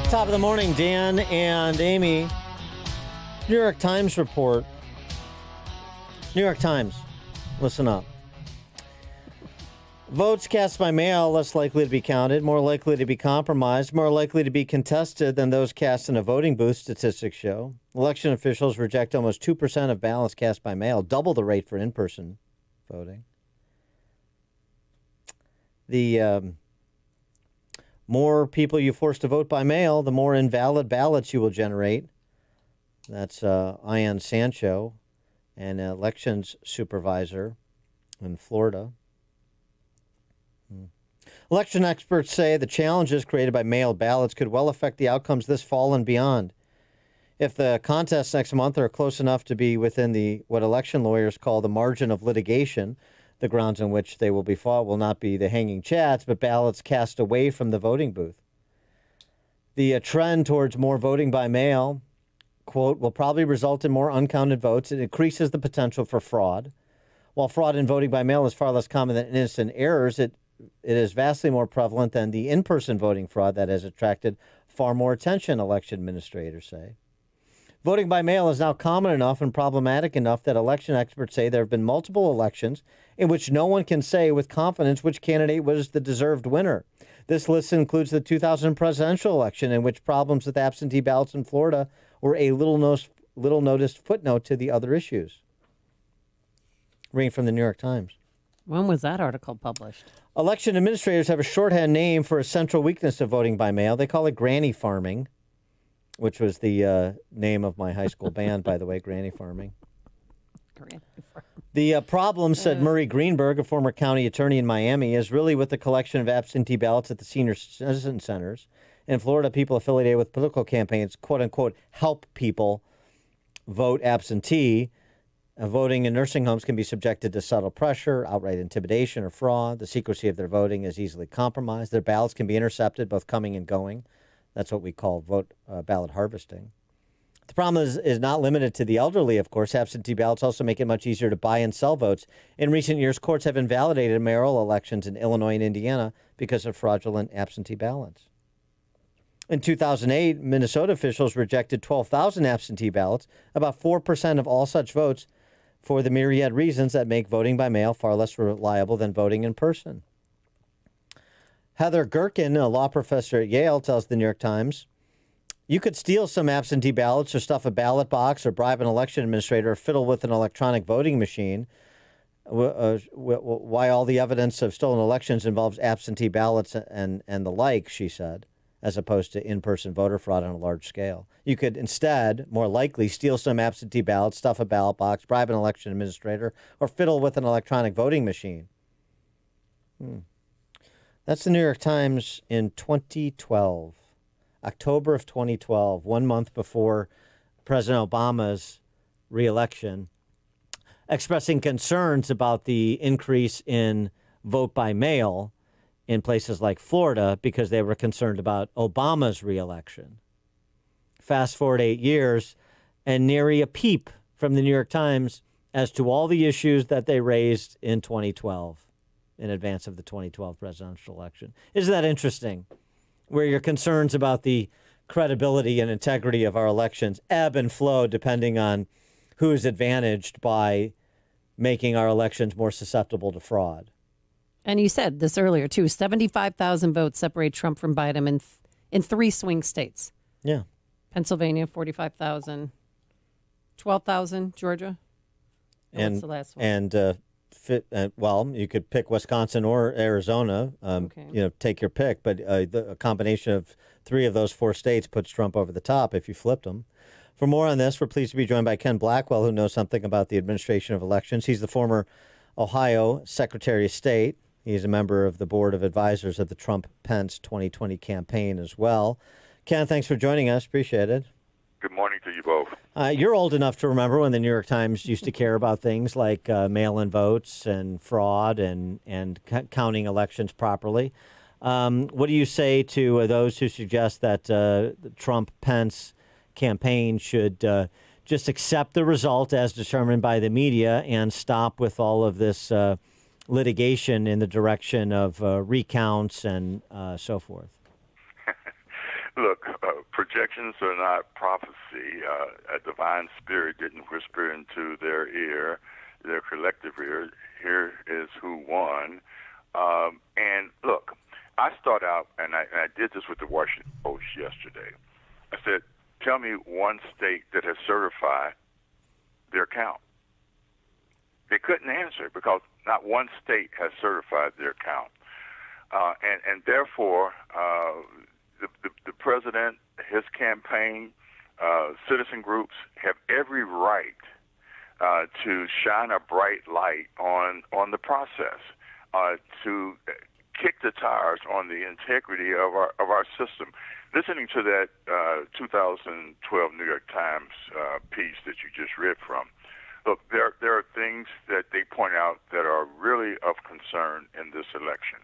Top of the morning, Dan and Amy. New York Times report. New York Times, listen up. Votes cast by mail less likely to be counted, more likely to be compromised, more likely to be contested than those cast in a voting booth, statistics show. Election officials reject almost 2% of ballots cast by mail, double the rate for in-person voting. The more people you force to vote by mail, the more invalid ballots you will generate. That's Ian Sancho, an elections supervisor in Florida. Election experts say the challenges created by mailed ballots could well affect the outcomes this fall and beyond. If the contests next month are close enough to be within what election lawyers call the margin of litigation, the grounds on which they will be fought will not be the hanging chads, but ballots cast away from the voting booth. The trend towards more voting by mail, quote, will probably result in more uncounted votes. It increases the potential for fraud. While fraud in voting by mail is far less common than innocent errors, it is vastly more prevalent than the in-person voting fraud that has attracted far more attention, election administrators say. Voting by mail is now common enough and problematic enough that election experts say there have been multiple elections in which no one can say with confidence which candidate was the deserved winner. This list includes the 2000 presidential election, in which problems with absentee ballots in Florida were a little noticed footnote to the other issues. Reading from the New York Times. When was that article published? Election administrators have a shorthand name for a central weakness of voting by mail. They call it granny farming, which was the name of my high school band, by the way, Granny Farming. Granny Farming. The problem, said Murray Greenberg, a former county attorney in Miami, is really with the collection of absentee ballots at the senior citizen centers. In Florida, people affiliated with political campaigns, quote unquote, help people vote absentee. Voting in nursing homes can be subjected to subtle pressure, outright intimidation, or fraud. The secrecy of their voting is easily compromised. Their ballots can be intercepted, both coming and going. That's what we call ballot harvesting. The problem is not limited to the elderly, of course. Absentee ballots also make it much easier to buy and sell votes. In recent years, courts have invalidated mayoral elections in Illinois and Indiana because of fraudulent absentee ballots. In 2008, Minnesota officials rejected 12,000 absentee ballots, about 4% of all such votes, for the myriad reasons that make voting by mail far less reliable than voting in person. Heather Gerken, a law professor at Yale, tells the New York Times, you could steal some absentee ballots or stuff a ballot box or bribe an election administrator or fiddle with an electronic voting machine. Why all the evidence of stolen elections involves absentee ballots and the like, she said, as opposed to in-person voter fraud on a large scale. You could instead, more likely, steal some absentee ballots, stuff a ballot box, bribe an election administrator, or fiddle with an electronic voting machine. That's the New York Times in 2012, October of 2012, 1 month before President Obama's reelection, expressing concerns about the increase in vote by mail in places like Florida because they were concerned about Obama's reelection. Fast forward 8 years, and nary a peep from the New York Times as to all the issues that they raised in 2012 in advance of the 2012 presidential election. Isn't that interesting? Where your concerns about the credibility and integrity of our elections ebb and flow depending on who is advantaged by making our elections more susceptible to fraud. And you said this earlier, too. 75,000 votes separate Trump from Biden in 3 swing states. Yeah. Pennsylvania, 45,000. 12,000, Georgia. And what's the last one? And, well, you could pick Wisconsin or Arizona. Okay. Take your pick. But a combination of 3 of those 4 states puts Trump over the top if you flipped him. For more on this, we're pleased to be joined by Ken Blackwell, who knows something about the administration of elections. He's the former Ohio Secretary of State. He's a member of the board of advisors of the Trump-Pence 2020 campaign as well. Ken, thanks for joining us. Appreciate it. Good morning to you both. You're old enough to remember when the New York Times used to care about things like mail-in votes and fraud and counting elections properly. What do you say to those who suggest that the Trump-Pence campaign should just accept the result as determined by the media and stop with all of this litigation in the direction of recounts and so forth? Look, projections are not prophecy. A divine spirit didn't whisper into their ear, their collective ear, here is who won. And look, I start out, and I did this with the Washington Post yesterday. I said, tell me one state that has certified their count. They couldn't answer because not one state has certified their count. And therefore, the president, his campaign, citizen groups have every right to shine a bright light on the process, to kick the tires on the integrity of our system. Listening to that 2012 New York Times piece that you just read from, look, there are things that they point out that are really of concern in this election.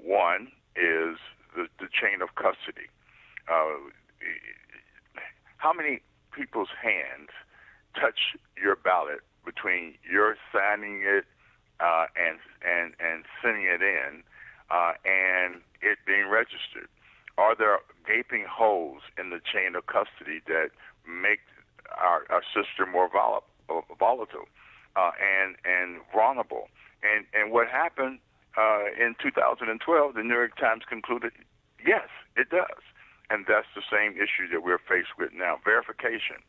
One is the chain of custody. How many people's hands touch your ballot between your signing it and sending it in and it being registered? Are there gaping holes in the chain of custody that make our system more volatile and vulnerable? And what happened in 2012, the New York Times concluded, yes, it does. And that's the same issue that we're faced with now, verification.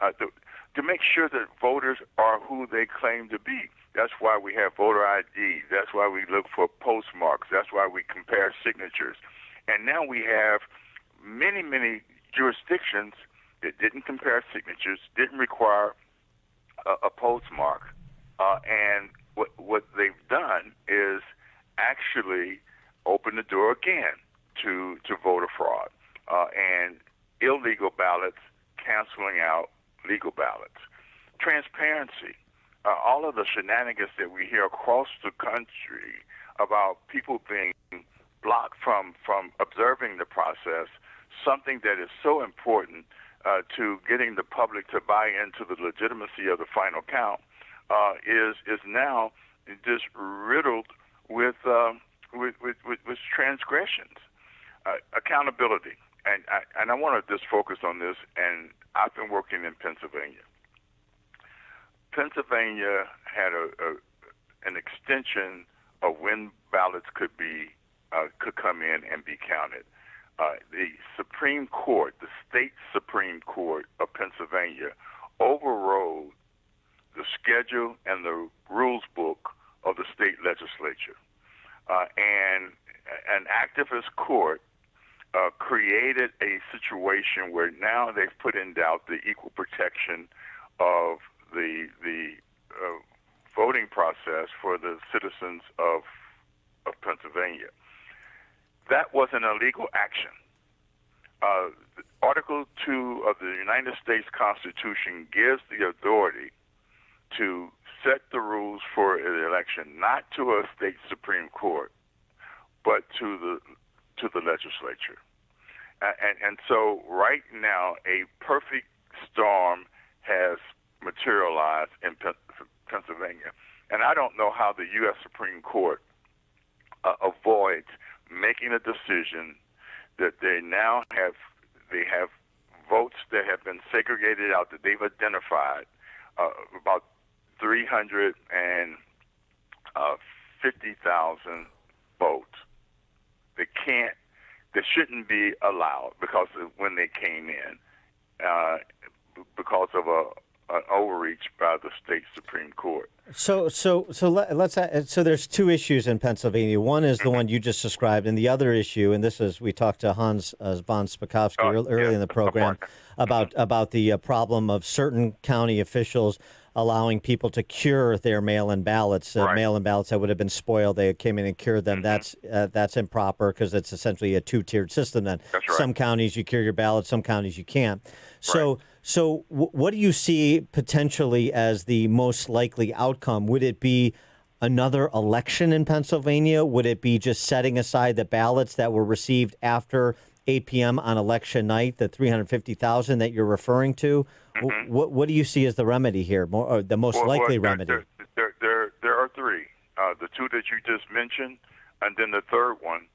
To make sure that voters are who they claim to be. That's why we have voter ID. That's why we look for postmarks. That's why we compare signatures. And now we have many, many jurisdictions that didn't compare signatures, didn't require a postmark. And what they've done is actually open the door again to voter fraud and illegal ballots canceling out legal ballots. Transparency. All of the shenanigans that we hear across the country about people being blocked from observing the process, something that is so important to getting the public to buy into the legitimacy of the final count, is now just riddled with transgressions. Accountability, and I want to just focus on this. And I've been working in Pennsylvania. Pennsylvania had an extension of when ballots could come in and be counted. The Supreme Court, the state Supreme Court of Pennsylvania, overrode the schedule and the rules book of the state legislature. And an activist court created a situation where now they've put in doubt the equal protection of the voting process for the citizens of Pennsylvania. That was an illegal action. Article 2 of the United States Constitution gives the authority to set the rules for an election, not to a state Supreme Court, but to the legislature. And so right now, a perfect storm has materialized in Pennsylvania. And I don't know how the U.S. Supreme Court avoids making a decision that they now have votes that have been segregated out, that they've identified, about 350,000 votes that shouldn't be allowed because of when they came in, because of an overreach by the state Supreme Court. So there's two issues in Pennsylvania. One is the one you just described, and the other issue, and this is, we talked to Hans von Spakovsky early in the program about the problem of certain county officials allowing people to cure their mail-in ballots, mail-in ballots that would have been spoiled. They came in and cured them. That's improper because it's essentially a two-tiered system. Then some counties you cure your ballots, some counties you can't. So what do you see potentially as the most likely outcome? Would it be another election in Pennsylvania? Would it be just setting aside the ballots that were received after 8 p.m. on election night, the 350,000 that you're referring to? Mm-hmm. What do you see as the remedy here, or the most likely remedy? There are three. The two that you just mentioned, and then the third one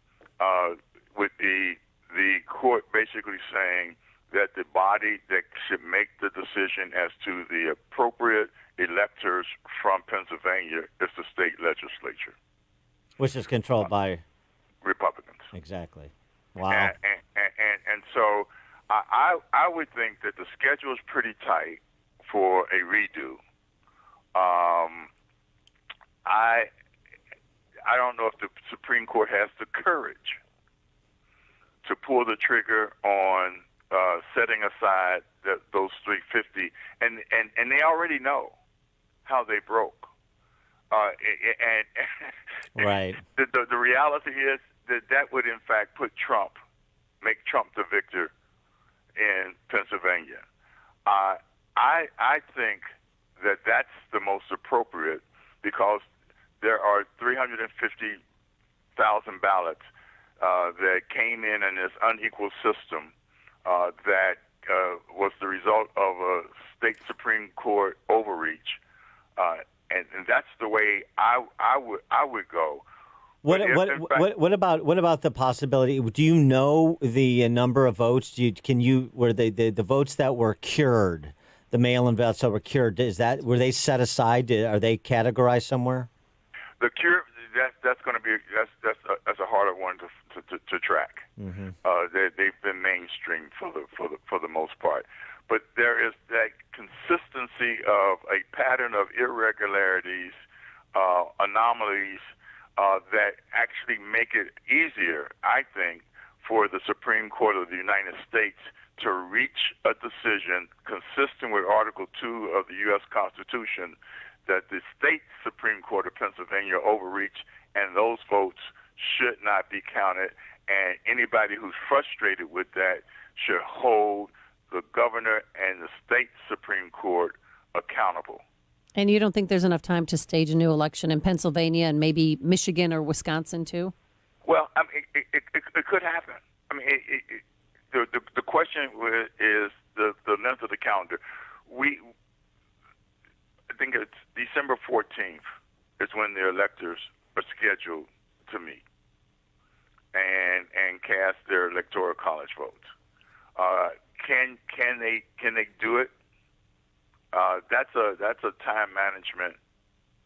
would be the court basically saying that the body that should make the decision as to the appropriate electors from Pennsylvania is the state legislature, which is controlled by Republicans. Exactly. Wow. And so I would think that the schedule is pretty tight for a redo. I don't know if the Supreme Court has the courage to pull the trigger on setting aside those 350, and they already know how they broke. Right. The reality is that would in fact make Trump the victor in Pennsylvania. I think that's the most appropriate, because there are 350,000 ballots that came in this unequal system that was the result of a state Supreme Court overreach, and that's the way I would go. What about the possibility? Do you know the number of votes? Were the votes that were cured, the mail-in votes that were cured? Were they set aside? Are they categorized somewhere? The cure, that's going to be that's a harder one to track. Mm-hmm. They've been mainstream for the most part, but there is that consistency of a pattern of irregularities, anomalies that actually make it easier, I think, for the Supreme Court of the United States to reach a decision consistent with Article 2 of the U.S. Constitution that the state Supreme Court of Pennsylvania overreached, and those votes should not be counted, and anybody who's frustrated with that should hold the governor and the state Supreme Court accountable. And you don't think there's enough time to stage a new election in Pennsylvania and maybe Michigan or Wisconsin too? Well, I mean, it could happen. I mean, the question is the length of the calendar. I think it's December 14th is when the electors are scheduled to meet and cast their electoral college votes. Can they do it? That's a time management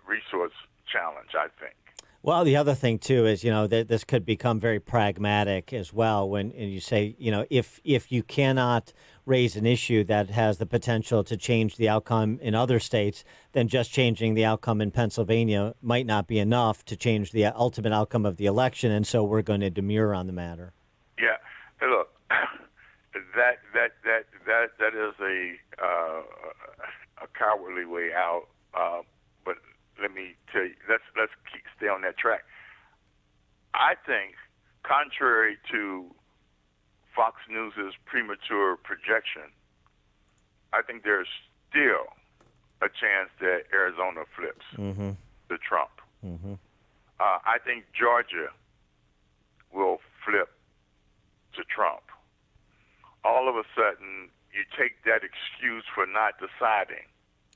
resource challenge, I think. Well, the other thing too is, that this could become very pragmatic as well. When you say, if you cannot raise an issue that has the potential to change the outcome in other states, then just changing the outcome in Pennsylvania might not be enough to change the ultimate outcome of the election, and so we're going to demur on the matter. Yeah, hey, look, that is a cowardly way out. But let me tell you, let's stay on that track. I think, contrary to Fox News' premature projection, I think there's still a chance that Arizona flips to Trump. Mm-hmm. I think Georgia will flip to Trump. All of a sudden, you take that excuse for not deciding.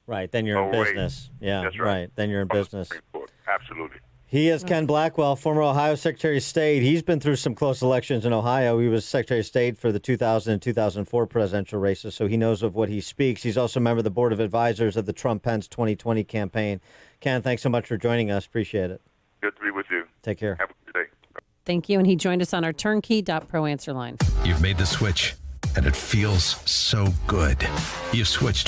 Right, then you're in business. Yeah, that's right. Then you're in business. Absolutely. He is Ken Blackwell, former Ohio Secretary of State. He's been through some close elections in Ohio. He was Secretary of State for the 2000 and 2004 presidential races, so he knows of what he speaks. He's also a member of the Board of Advisors of the Trump-Pence 2020 campaign. Ken, thanks so much for joining us. Appreciate it. Good to be with you. Take care. Have a good day. Thank you, and he joined us on our turnkey.pro answer line. You've made the switch, and it feels so good. You've switched